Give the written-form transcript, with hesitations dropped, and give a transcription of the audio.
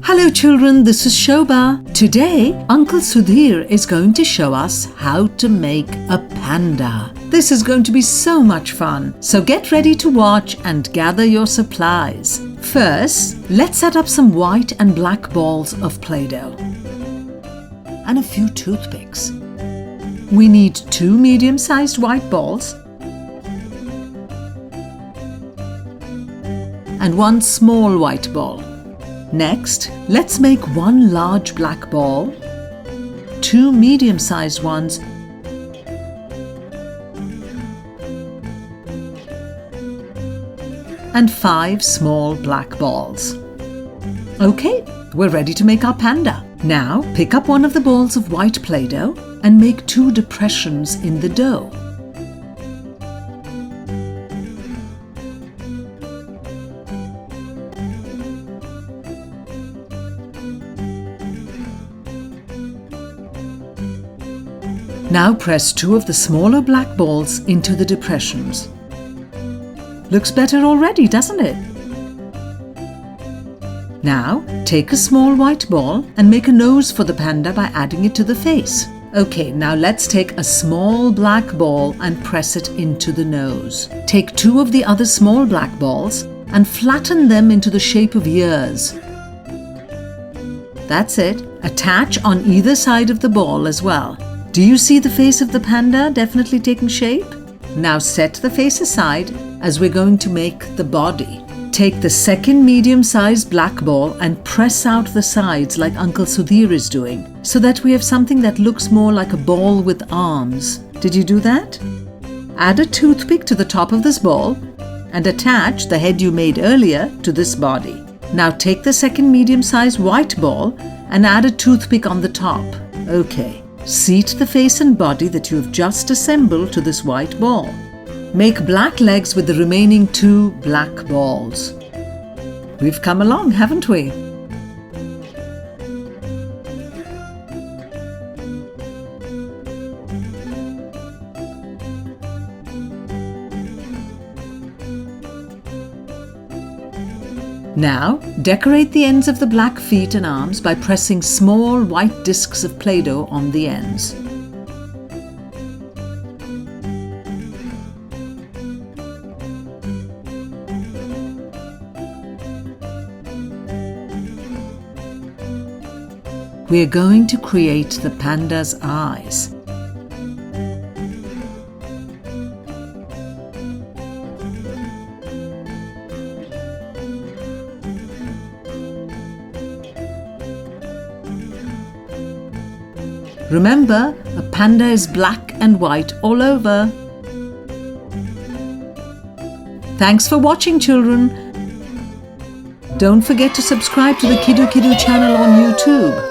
Hello children, this is Shobha. Today, Uncle Sudhir is going to show us how to make a panda. This is going to be so much fun, so get ready to watch and gather your supplies. First, let's set up some white and black balls of Play-doh and a few toothpicks. We need 2 medium-sized white balls and 1 small white ball. Next, let's make 1 large black ball, 2 medium-sized ones, and 5 small black balls. Okay, we're ready to make our panda. Now, pick up one of the balls of white Play-doh and make 2 depressions in the dough. Now press 2 of the smaller black balls into the depressions. Looks better already, doesn't it? Now, take a small white ball and make a nose for the panda by adding it to the face. Okay, now let's take a small black ball and press it into the nose. Take 2 of the other small black balls and flatten them into the shape of ears. That's it. Attach on either side of the ball as well. Do you see the face of the panda definitely taking shape? Now set the face aside as we're going to make the body. Take the second medium-sized black ball and press out the sides like Uncle Sudhir is doing, so that we have something that looks more like a ball with arms. Did you do that? Add a toothpick to the top of this ball and attach the head you made earlier to this body. Now take the second medium-sized white ball and add a toothpick on the top. Okay. Seat the face and body that you have just assembled to this white ball. Make black legs with the remaining 2 black balls. We've come along, haven't we? Now, decorate the ends of the black feet and arms by pressing small white discs of Play-doh on the ends. We're going to create the panda's eyes. Remember, a panda is black and white all over. Thanks for watching, children. Don't forget to subscribe to the Kidu Kidu channel on YouTube.